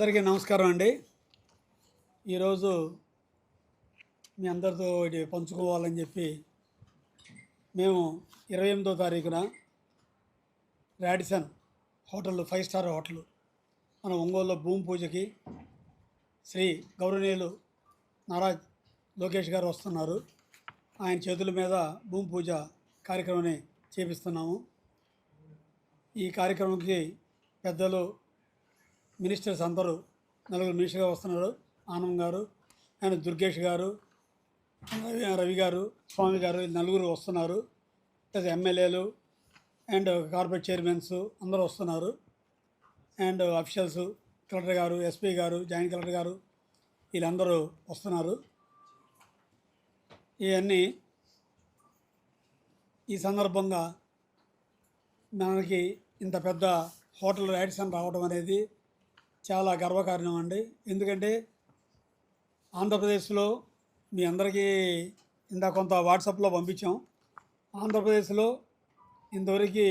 అందరికీ నమస్కారం అండి. ఈరోజు మీ అందరితో ఇది పంచుకోవాలని చెప్పి మేము 28వ తారీఖున రాడిసన్ హోటల్ 5 స్టార్ హోటల్ మన ఒంగోలులో భూమి పూజకి శ్రీ గౌరవనీయులు నారా లోకేష్ గారు వస్తున్నారు. ఆయన చేతుల మీద భూమి పూజ కార్యక్రమాన్ని చేపిస్తున్నాము. ఈ కార్యక్రమంకి పెద్దలు మినిస్టర్స్ అందరూ నలుగురు మినిస్టర్గా వస్తున్నారు. ఆనంద్ గారు అండ్ దుర్గేష్ గారు, రవి గారు, స్వామి గారు, నలుగురు వస్తున్నారు. ప్లస్ ఎమ్మెల్యేలు అండ్ కార్పొరేట్ చైర్మన్స్ అందరూ వస్తున్నారు. అండ్ అఫీషియల్స్, కలెక్టర్ గారు, ఎస్పీ గారు, జాయింట్ కలెక్టర్ గారు వీళ్ళందరూ వస్తున్నారు. ఇవన్నీ ఈ సందర్భంగా మనకి ఇంత పెద్ద హోటల్ రాడిసన్ రావడం అనేది చాలా గర్వకారణం అండి. ఎందుకంటే ఆంధ్రప్రదేశ్లో మీ అందరికీ కొంత వాట్సాప్లో పంపించాం. ఆంధ్రప్రదేశ్లో ఇంతవరకు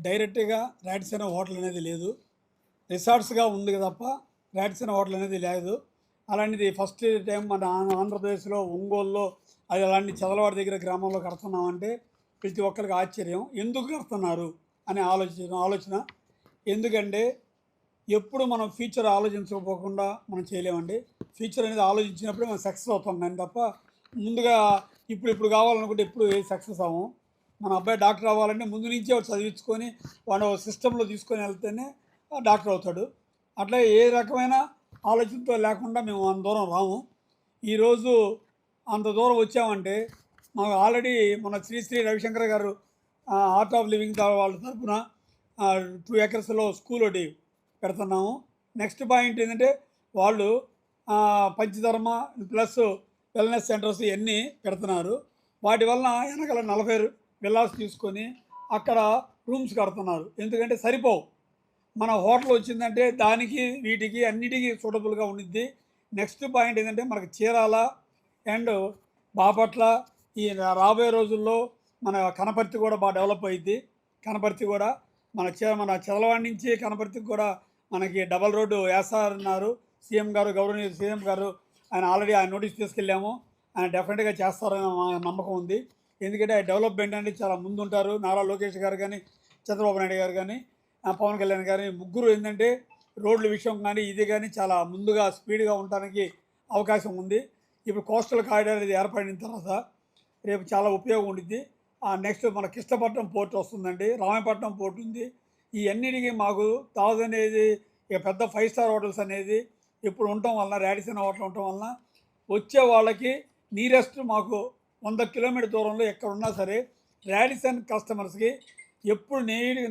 డైరెక్ట్గా రాడిసన్ హోటల్ అనేది లేదు. రిసార్ట్స్గా ఉంది తప్ప రాడిసన్ హోటల్ అనేది లేదు. అలాంటిది ఫస్ట్ టైం మన ఆంధ్రప్రదేశ్లో ఒంగోలులో అది అలాంటి చదలవాడి దగ్గర గ్రామంలో కడుతున్నామంటే ప్రతి ఒక్కరికి ఆశ్చర్యం. ఎందుకు కడుతున్నారు అనే ఆలోచన. ఎందుకంటే ఎప్పుడు మనం ఫ్యూచర్ ఆలోచించకపోకుండా మనం చేయలేమండి. ఫ్యూచర్ అనేది ఆలోచించినప్పుడే మనం సక్సెస్ అవుతాం కానీ తప్ప ముందుగా ఇప్పుడు కావాలనుకుంటే ఎప్పుడు సక్సెస్ అవ్వం. మన అబ్బాయి డాక్టర్ అవ్వాలంటే ముందు నుంచే చదివించుకొని వాడు సిస్టంలో తీసుకొని వెళ్తేనే డాక్టర్ అవుతాడు. అట్లా ఏ రకమైన ఆలోచనతో లేకుండా మేము అంత దూరం రాము. ఈరోజు అంత దూరం వచ్చామంటే మాకు ఆల్రెడీ మన శ్రీ రవిశంకర్ గారు ఆర్ట్ ఆఫ్ లివింగ్ వాళ్ళ తరఫున 2 acres స్కూల్ ఒకటి పెడుతున్నాము. నెక్స్ట్ పాయింట్ ఏంటంటే వాళ్ళు పంచధర్మ ప్లస్ వెల్నెస్ సెంటర్స్ ఇవన్నీ పెడుతున్నారు. వాటి వలన వెనకాల 40 విల్లాస్ తీసుకొని అక్కడ రూమ్స్ కడుతున్నారు. ఎందుకంటే సరిపోవు. మన హోటల్ వచ్చిందంటే దానికి వీటికి అన్నిటికీ సూటబుల్గా ఉండిద్ది. నెక్స్ట్ పాయింట్ ఏంటంటే మనకు చీరాల అండ్ బాపట్ల ఈ రాబోయే రోజుల్లో మన కనపర్తి కూడా బాగా డెవలప్ అయ్యిద్ది. కనపర్తి కూడా మన చదలవాడి నుంచి కనపర్తికి కూడా మనకి డబల్ రోడ్డు వేస్తారన్నారు సీఎం గారు, గౌరవనీయ సీఎం గారు. ఆయన ఆల్రెడీ ఆయన నోటీస్ తీసుకెళ్ళాము. ఆయన డెఫినెట్గా చేస్తారని మా నమ్మకం ఉంది. ఎందుకంటే డెవలప్మెంట్ అనేది చాలా ముందు ఉంటారు. నారా లోకేష్ గారు కానీ, చంద్రబాబు నాయుడు గారు కానీ, పవన్ కళ్యాణ్ గారు ముగ్గురు ఏంటంటే రోడ్ల విషయం కానీ ఇది కానీ చాలా ముందుగా స్పీడ్గా ఉండడానికి అవకాశం ఉంది. ఇప్పుడు కోస్టల్ కారిడార్ ఇది ఏర్పడిన తర్వాత రేపు చాలా ఉపయోగం ఉండిద్ది. నెక్స్ట్ మన కృష్ణపట్నం పోర్ట్ వస్తుందండి, రామాయపట్నం పోర్ట్ ఉంది. ఈ అన్నిటికీ మాకు తాజ్ అనేది ఇక పెద్ద 5 స్టార్ హోటల్స్ అనేది ఇప్పుడు ఉండటం వలన, రాడిసన్ హోటల్ ఉండటం వలన వచ్చే వాళ్ళకి నియరెస్ట్ మాకు 100 కిలోమీటర్ దూరంలో ఎక్కడున్నా సరే రాడిసన్ కస్టమర్స్కి ఎప్పుడు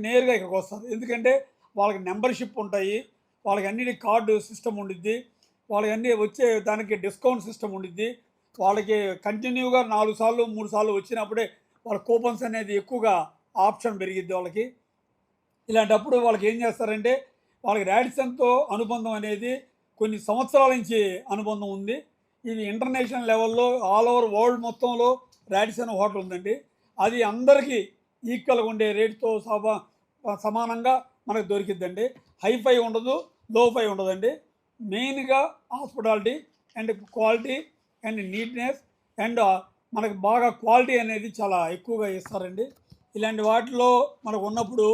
నేరుగా ఇక్కడికి వస్తారు. ఎందుకంటే వాళ్ళకి మెంబర్షిప్ ఉంటాయి, వాళ్ళకి అన్నిటి కార్డు సిస్టమ్ ఉండిద్ది, వాళ్ళకి అన్నీ వచ్చే దానికి డిస్కౌంట్ సిస్టమ్ ఉండిద్ది. వాళ్ళకి కంటిన్యూగా 4 సార్లు 3 సార్లు వచ్చినప్పుడే వాళ్ళ కూపన్స్ అనేది ఎక్కువగా ఆప్షన్ పెరిగిద్ది వాళ్ళకి. ఇలాంటప్పుడు వాళ్ళకి ఏం చేస్తారంటే వాళ్ళకి రాడిసన్తో అనుబంధం అనేది కొన్ని సంవత్సరాల నుంచి అనుబంధం ఉంది. ఇది ఇంటర్నేషనల్ లెవెల్లో ఆల్ ఓవర్ వరల్డ్ మొత్తంలో రాడిసన్ హోటల్ ఉందండి. అది అందరికీ ఈక్వల్గా ఉండే రేటుతో సమానంగా మనకు దొరికిద్దండి. హైఫై ఉండదు, లోఫై ఉండదండి. మెయిన్గా hospitality and quality and neatness and మనకు బాగా క్వాలిటీ అనేది చాలా ఎక్కువగా ఇస్తారండి. ఇలాంటి వాటిలో మనకు ఉన్నప్పుడు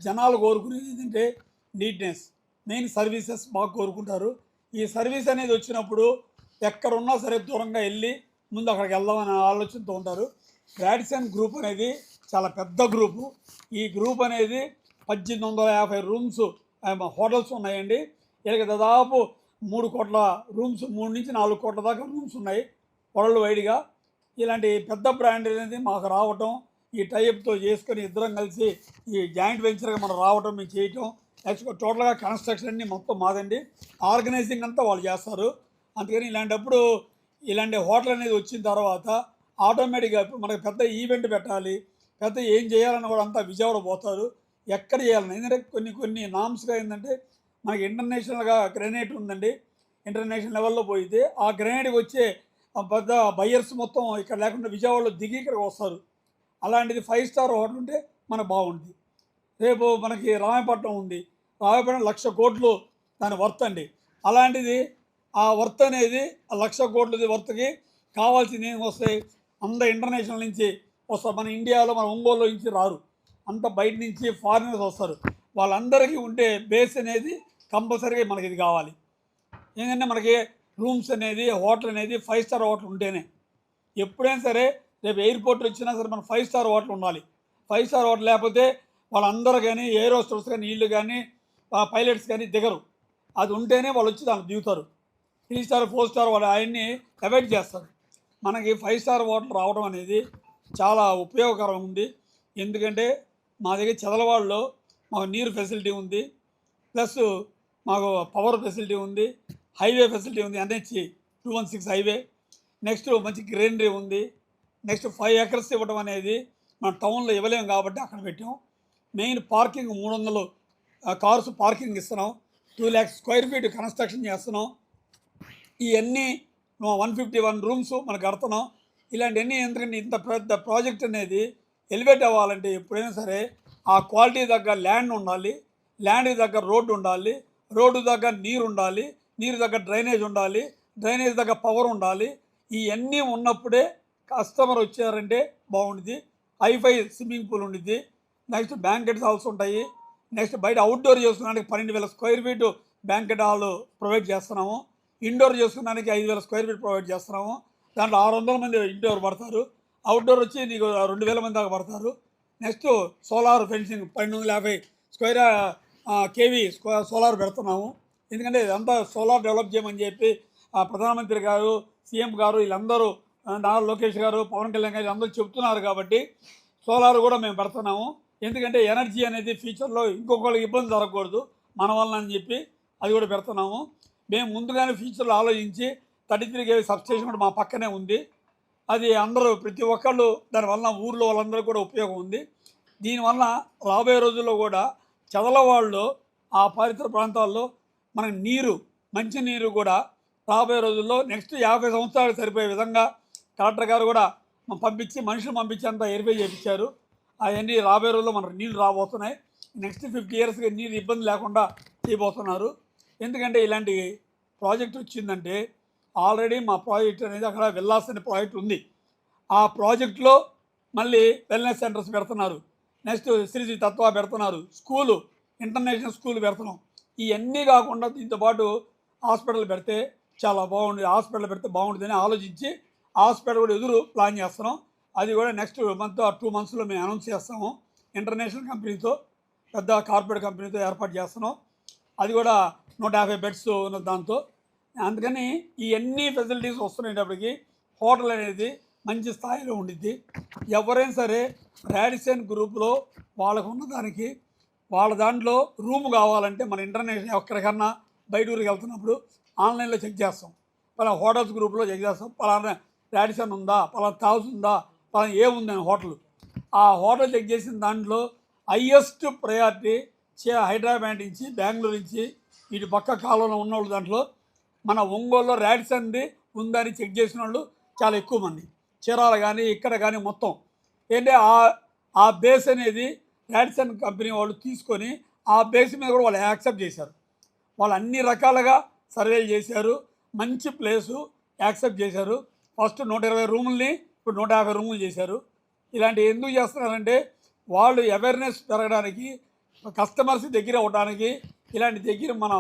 జనాలు కోరుకునేది ఏంటంటే నీట్నెస్, మెయిన్ సర్వీసెస్ బాగా కోరుకుంటారు. ఈ సర్వీస్ అనేది వచ్చినప్పుడు ఎక్కడున్నా సరే దూరంగా వెళ్ళి ముందు అక్కడికి వెళ్దామనే ఆలోచనతో ఉంటారు. రాడిసన్ గ్రూప్ అనేది చాలా పెద్ద గ్రూపు. ఈ గ్రూప్ అనేది 1850 రూమ్స్ హోటల్స్ ఉన్నాయండి. వీళ్ళకి దాదాపు 3 కోట్ల రూమ్స్, 3 నుంచి 4 కోట్ల దాకా రూమ్స్ ఉన్నాయి వరల్డ్ వైడ్గా. ఇలాంటి పెద్ద బ్రాండ్ అనేది మాకు రావటం, ఈ టైప్తో చేసుకొని ఇద్దరం కలిసి ఈ జాయింట్ వెంచర్గా మనం రావటం, మేము చేయటం, నెక్స్ట్ టోటల్గా కన్స్ట్రక్షన్ అన్ని మొత్తం మాదండి. ఆర్గనైజింగ్ అంతా వాళ్ళు చేస్తారు. అందుకని ఇలాంటప్పుడు ఇలాంటి హోటల్ అనేది వచ్చిన తర్వాత ఆటోమేటిక్గా మనకి పెద్ద ఈవెంట్ పెట్టాలి, పెద్ద ఏం చేయాలని కూడా అంతా విజయవాడ పోతారు. ఎక్కడ చేయాలని ఎందుకంటే కొన్ని నామ్స్గా ఏంటంటే మనకి ఇంటర్నేషనల్గా గ్రెనేట్ ఉందండి. ఇంటర్నేషనల్ లెవెల్లో పోయితే ఆ గ్రెనేట్కి వచ్చే పెద్ద బయ్యర్స్ మొత్తం ఇక్కడ లేకుండా విజయవాడలో దిగి ఇక్కడికి వస్తారు. అలాంటిది 5 స్టార్ హోటల్ ఉంటే మనకు బాగుంటుంది. రేపు మనకి రామాయపట్నం ఉంది. రామాయపట్నం 1,00,000 కోట్లు దాని వర్త్ అండి. అలాంటిది ఆ వర్త్ అనేది 1,00,000 కోట్లది వర్త్కి కావాల్సింది ఏం వస్తాయి, అంత ఇంటర్నేషనల్ నుంచి వస్తారు. మన ఇండియాలో మన ఒంగోలు నుంచి రారు, అంత బయట నుంచి ఫారినర్స్ వస్తారు. వాళ్ళందరికీ ఉండే బేస్ అనేది కంపల్సరీగా మనకి ఇది కావాలి. ఏంటంటే మనకి రూమ్స్ అనేది హోటల్ అనేది 5 స్టార్ హోటల్ ఉంటేనే. ఎప్పుడైనా సరే రేపు ఎయిర్పోర్ట్ వచ్చినా సరే మన 5 స్టార్ హోటల్ ఉండాలి. 5 స్టార్ హోటల్ లేకపోతే వాళ్ళందరూ కానీ ఎయిర్ హోస్టర్స్ కానీ వీళ్ళు కానీ పైలట్స్ కానీ దిగరు. అది ఉంటేనే వాళ్ళు వచ్చి దాన్ని దిగుతారు. 3 స్టార్ 4 స్టార్ వాళ్ళు అవన్నీ అవాయిడ్ చేస్తారు. మనకి 5 స్టార్ హోటల్ రావడం అనేది చాలా ఉపయోగకరం ఉంది. ఎందుకంటే మా దగ్గర చదలవాడలో మాకు నీరు ఫెసిలిటీ ఉంది, ప్లస్ మాకు పవర్ ఫెసిలిటీ ఉంది, హైవే ఫెసిలిటీ ఉంది, NH 216 హైవే. నెక్స్ట్ మంచి గ్రీనరీ ఉంది. నెక్స్ట్ 5 ఎకర్స్ ఇవ్వడం అనేది మన టౌన్లో ఇవ్వలేము కాబట్టి అక్కడ పెట్టాం. మెయిన్ పార్కింగ్ 300 కార్స్ పార్కింగ్ ఇస్తున్నాం. 2 lakhs స్క్వేర్ ఫీట్ కన్స్ట్రక్షన్ చేస్తున్నాం. ఇవన్నీ 151 రూమ్స్ మనకు కడుతున్నాం. ఇలాంటివన్నీ ఎందుకంటే ఇంత పెద్ద ప్రాజెక్ట్ అనేది ఎలివేట్ అవ్వాలంటే ఎప్పుడైనా సరే ఆ క్వాలిటీ దగ్గర ల్యాండ్ ఉండాలి, ల్యాండ్కి దగ్గర రోడ్డు ఉండాలి, రోడ్డు దగ్గర నీరు ఉండాలి, నీరు దగ్గర డ్రైనేజ్ ఉండాలి, డ్రైనేజ్ దగ్గర పవర్ ఉండాలి. ఇవన్నీ ఉన్నప్పుడే కస్టమర్ వచ్చారంటే బాగుంటుంది. హైఫై స్విమ్మింగ్ పూల్ ఉండిద్ది, నెక్స్ట్ బ్యాంకెట్ హాల్స్ ఉంటాయి. నెక్స్ట్ బయట అవుట్డోర్ చేసుకోవడానికి 12,000 square feet banquet hall provide చేస్తున్నాము. ఇండోర్ చేసుకోవడానికి 5,000 స్క్వేర్ ఫీట్ ప్రొవైడ్ చేస్తున్నాము. దాంట్లో 600 మంది ఇండోర్ పడతారు, అవుట్డోర్ వచ్చి నీకు 2,000 మంది దాకా పడతారు. Next solar fencing 1250 square KV solar పెడుతున్నాము. ఎందుకంటే ఇదంతా సోలార్ డెవలప్ చేయమని చెప్పి ప్రధానమంత్రి గారు, సీఎం గారు వీళ్ళందరూ, నారా లోకేష్ గారు, పవన్ కళ్యాణ్ గారు అందరూ చెప్తున్నారు కాబట్టి సోలార్ కూడా మేము పెడుతున్నాము. ఎందుకంటే ఎనర్జీ అనేది ఫ్యూచర్లో ఇంకొకరికి ఇబ్బంది జరగకూడదు మన వల్ల అని చెప్పి అది కూడా పెడుతున్నాము. మేము ముందుగానే ఫ్యూచర్లో ఆలోచించి 33 kV సబ్స్టేషన్ కూడా మా పక్కనే ఉంది. అది అందరూ ప్రతి ఒక్కళ్ళు దానివల్ల ఊర్లో వాళ్ళందరూ కూడా ఉపయోగం ఉంది. దీనివల్ల రాబోయే రోజుల్లో కూడా చదలవాళ్ళు ఆ పరిసర ప్రాంతాల్లో మనకి నీరు, మంచి నీరు కూడా రాబోయే రోజుల్లో నెక్స్ట్ 50 సంవత్సరాలకు సరిపోయే విధంగా కలెక్టర్ గారు కూడా పంపించి మనుషులు పంపించి అంతా వెరిఫై చేయించారు. అవన్నీ రాబోయే రోజుల్లో మనకు నీళ్ళు రాబోతున్నాయి. నెక్స్ట్ 50 yearsకి నీళ్ళు ఇబ్బంది లేకుండా చేయబోతున్నారు. ఎందుకంటే ఇలాంటి ప్రాజెక్ట్ వచ్చిందంటే ఆల్రెడీ మా ప్రాజెక్ట్ అనేది అక్కడ విల్లాస్ అనే ప్రాజెక్ట్ ఉంది. ఆ ప్రాజెక్టులో మళ్ళీ వెల్నెస్ సెంటర్స్ పెడుతున్నారు, నెక్స్ట్ శ్రీ తత్వ పెడుతున్నారు, స్కూలు ఇంటర్నేషనల్ స్కూల్ పెడుతున్నాం. ఇవన్నీ కాకుండా దీంతోపాటు హాస్పిటల్ పెడితే చాలా బాగుంటుంది, హాస్పిటల్ పెడితే బాగుంటుందని ఆలోచించి హాస్పిటల్ కూడా ఎదురు ప్లాన్ చేస్తున్నాం. అది కూడా నెక్స్ట్ మంత్ 2 monthsలో మేము అనౌన్స్ చేస్తాము. ఇంటర్నేషనల్ కంపెనీతో, పెద్ద కార్పొరేట్ కంపెనీతో ఏర్పాటు చేస్తున్నాం. అది కూడా 150 బెడ్స్ ఉన్న దాంతో. అందుకని ఇవన్నీ ఫెసిలిటీస్ వస్తున్నప్పటికీ హోటల్ అనేది మంచి స్థాయిలో ఉండిద్ది. ఎవరైనా సరే రాడిసన్ గ్రూప్లో వాళ్ళకు ఉన్నదానికి వాళ్ళ దాంట్లో రూమ్ కావాలంటే మన ఇంటర్నేషనల్ ఎక్కడికన్నా బయట ఊరికి వెళ్తున్నప్పుడు ఆన్లైన్లో చెక్ చేస్తాం. పలానా హోటల్స్ గ్రూప్లో చెక్ చేస్తాం, పలానా రాడిసన్ ఉందా, పలానా తాజ్ ఉందా, పలానా ఏముందని హోటల్. ఆ హోటల్ చెక్ చేసిన దాంట్లో హయ్యెస్ట్ ప్రయారిటీ హైదరాబాద్ నుంచి, బెంగళూరు నుంచి, ఇటు పక్క కాలంలో ఉన్నవాళ్ళు దాంట్లో మన ఒంగోలులో రాడిసన్ది ఉందని చెక్ చేసిన వాళ్ళు చాలా ఎక్కువ మంది. చీరాల కానీ ఇక్కడ కానీ మొత్తం ఏంటంటే ఆ బేస్ అనేది రాడిసన్ కంపెనీ వాళ్ళు తీసుకొని ఆ బేస్ మీద కూడా వాళ్ళు యాక్సెప్ట్ చేశారు. వాళ్ళు అన్ని రకాలుగా సర్వేలు చేశారు, మంచి ప్లేసు యాక్సెప్ట్ చేశారు. ఫస్ట్ 120 రూముల్ని ఇప్పుడు 150 రూములు చేశారు. ఇలాంటివి ఎందుకు చేస్తున్నారంటే వాళ్ళు అవేర్నెస్ పెరగడానికి, కస్టమర్స్ దగ్గర అవ్వడానికి, ఇలాంటి దగ్గర మన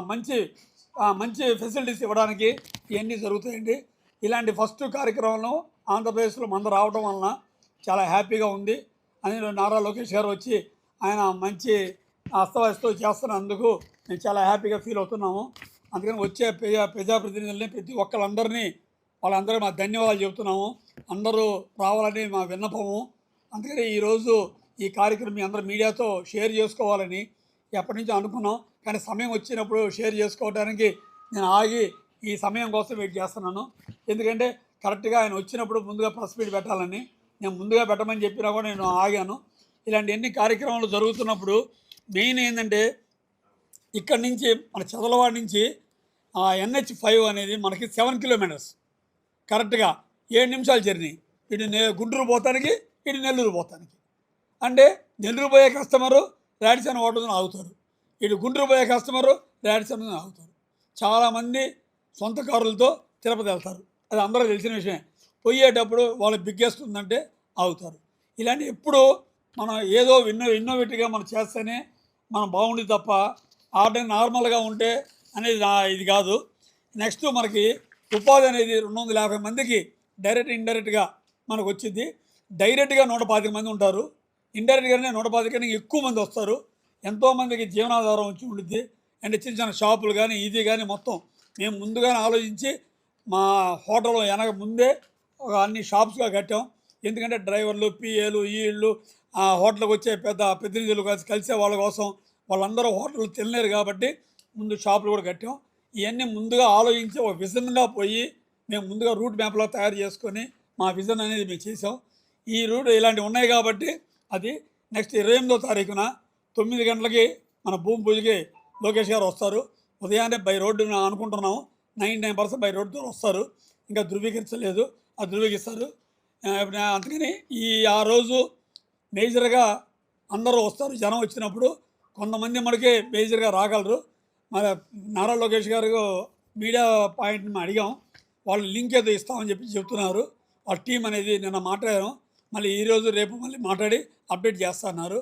మంచి ఫెసిలిటీస్ ఇవ్వడానికి ఇవన్నీ జరుగుతాయండి. ఇలాంటి ఫస్ట్ కార్యక్రమంలో ఆంధ్రప్రదేశ్లో మంద రావడం వలన చాలా హ్యాపీగా ఉంది. అని నారా లోకేష్ గారు వచ్చి ఆయన మంచి అస్తవ్యస్తో చేస్తున్నందుకు మేము చాలా హ్యాపీగా ఫీల్ అవుతున్నాము. అందుకని వచ్చే ప్రజాప్రతినిధుల్ని ప్రతి వాళ్ళందరూ మా ధన్యవాదాలు చెబుతున్నాము. అందరూ రావాలని మా విన్నపము. అందుకని ఈరోజు ఈ కార్యక్రమం మీ అందరూ మీడియాతో షేర్ చేసుకోవాలని ఎప్పటి నుంచో అనుకున్నాం, కానీ సమయం వచ్చినప్పుడు షేర్ చేసుకోవడానికి నేను ఆగి ఈ సమయం కోసం వెయిట్ చేస్తున్నాను. ఎందుకంటే కరెక్ట్గా ఆయన వచ్చినప్పుడు ముందుగా ప్రెస్ మీట్ పెట్టాలని నేను ముందుగా పెట్టమని చెప్పినా కూడా నేను ఆగాను. ఇలాంటి ఎన్ని కార్యక్రమాలు జరుగుతున్నప్పుడు మెయిన్ ఏంటంటే ఇక్కడి నుంచి మన చదలవాడి నుంచి NH 5 అనేది మనకి 7 kilometers కరెక్ట్గా 7 నిమిషాల జర్నీ. ఇటు గుంటూరు పోతానికి, ఇటు నెల్లూరు పోతానికి. అంటే నెల్లూరు పోయే కస్టమరు రాడిసన్ హోటల్ని ఆగుతారు, ఇటు గుంటూరు పోయే కస్టమరు రాడిసన్ ఆగుతారు. చాలామంది సొంత కారులతో తిరుపతి వెళ్తారు. అది అందరూ తెలిసిన విషయమే. పోయేటప్పుడు వాళ్ళ బిగ్గెస్ట్ ఉందంటే ఆగుతారు. ఇలాంటి ఎప్పుడు మనం ఏదో ఇన్నోవేటివ్గా మనం చేస్తేనే మనం బాగుండి తప్ప ఆర్డర్ నార్మల్గా ఉంటే అనేది ఇది కాదు. నెక్స్ట్ మనకి ఉపాధి అనేది 250 మందికి డైరెక్ట్ ఇండైరెక్ట్గా మనకు వచ్చింది. డైరెక్ట్గా 125 మంది ఉంటారు. ఇండైరెక్ట్గానే 125 కన్నా ఎక్కువ మంది వస్తారు. ఎంతోమందికి జీవనాధారం వచ్చి ఉండుద్ది. అంటే చిన్న చిన్న షాపులు కానీ ఇది కానీ మొత్తం మేము ముందుగానే ఆలోచించి మా హోటల్ వెనక ముందే ఒక అన్ని షాప్స్గా కట్టాం. ఎందుకంటే డ్రైవర్లు, పిఏలు, ఈళ్ళు ఆ హోటల్కి వచ్చే పెద్ద ప్రతినిధులు కలిసే వాళ్ళ కోసం వాళ్ళందరూ హోటల్ తినలేరు కాబట్టి ముందు షాపులు కూడా కట్టాం. ఇవన్నీ ముందుగా ఆలోచించి ఒక విజన్గా పోయి మేము ముందుగా రూట్ మ్యాప్లో తయారు చేసుకొని మా విజన్ అనేది మేము చేసాం. ఈ రూట్ ఇలాంటివి ఉన్నాయి కాబట్టి అది నెక్స్ట్ 28వ తారీఖున 9 గంటలకి మన భూమి పూజకి లోకేష్ గారు వస్తారు. ఉదయాన్నే బై రోడ్డు అనుకుంటున్నాము. 99% బై రోడ్డుతో వస్తారు. ఇంకా ధృవీకరించలేదు, అది ధృవీకరిస్తారు. అందుకని ఆ రోజు మేజర్గా అందరూ వస్తారు. జనం వచ్చినప్పుడు కొంతమంది మనకి మేజర్గా రాగలరు. మన నారా లోకేష్ గారు మీడియా పాయింట్ని మేము అడిగాం. వాళ్ళు లింక్ ఏదో ఇస్తామని చెప్తున్నారు. వాళ్ళ టీం అనేది నిన్న మాట్లాడాం. మళ్ళీ ఈరోజు రేపు మళ్ళీ మాట్లాడి అప్డేట్ చేస్తా అన్నారు.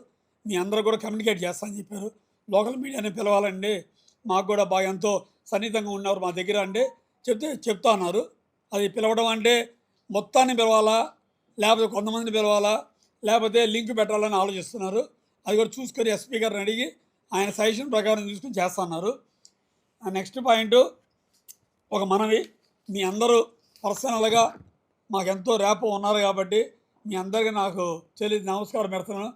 మీ అందరూ కూడా కమ్యూనికేట్ చేస్తా అని చెప్పారు. లోకల్ మీడియాని పిలవాలండి, మాకు కూడా బాగా ఎంతో సన్నిహితంగా ఉన్నారు మా దగ్గర అంటే చెప్తా అన్నారు. అది పిలవడం అంటే మొత్తాన్ని పిలవాలా, లేకపోతే కొంతమందిని పిలవాలా, లేకపోతే లింక్ పెట్టాలని ఆలోచిస్తున్నారు. అది కూడా చూసుకొని ఎస్పీ గారిని అడిగి ఆయన సజెషన్ ప్రకారం చూసుకొని చేస్తున్నారు. నెక్స్ట్ పాయింట్ ఒక మనవి, మీ అందరూ పర్సనల్గా మాకెంతో ర్యాపో ఉన్నారు కాబట్టి మీ అందరికీ నాకు నమస్కారం పెడుతున్నాను.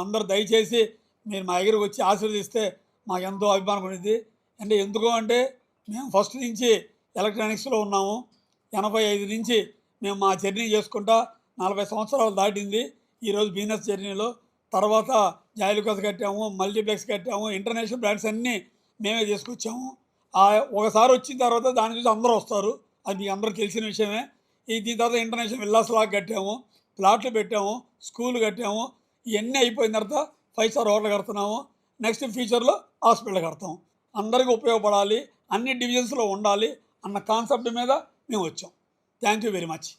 అందరూ దయచేసి మీరు మా దగ్గరికి వచ్చి ఆశీర్వదిస్తే మాకెంతో అభిమానం ఉండేది. అంటే ఎందుకు అంటే మేము ఫస్ట్ నుంచి ఎలక్ట్రానిక్స్లో ఉన్నాము. 85 నుంచి మేము మా జర్నీ చేసుకుంటా 40 సంవత్సరాలు దాటింది. ఈరోజు బిజినెస్ జర్నీలో తర్వాత జాయిలుకాస్ కట్టాము, మల్టీప్లెక్స్ కట్టాము, ఇంటర్నేషనల్ బ్రాండ్స్ అన్నీ మేమే తీసుకొచ్చాము. ఒకసారి వచ్చిన తర్వాత దాని చూసి అందరూ వస్తారు, అది మీకు అందరూ తెలిసిన విషయమే. దీని తర్వాత ఇంటర్నేషనల్ విల్లాస్ లాగా కట్టాము, ప్లాట్లు పెట్టాము, స్కూల్ కట్టాము. ఇవన్నీ అయిపోయిన తర్వాత 5 స్టార్ హోటల్ కడుతున్నాము. నెక్స్ట్ ఫ్యూచర్లో హాస్పిటల్ కడతాం. అందరికీ ఉపయోగపడాలి, అన్ని డివిజన్స్లో ఉండాలి అన్న కాన్సెప్ట్ మీద మేము వచ్చాం. Thank you very much.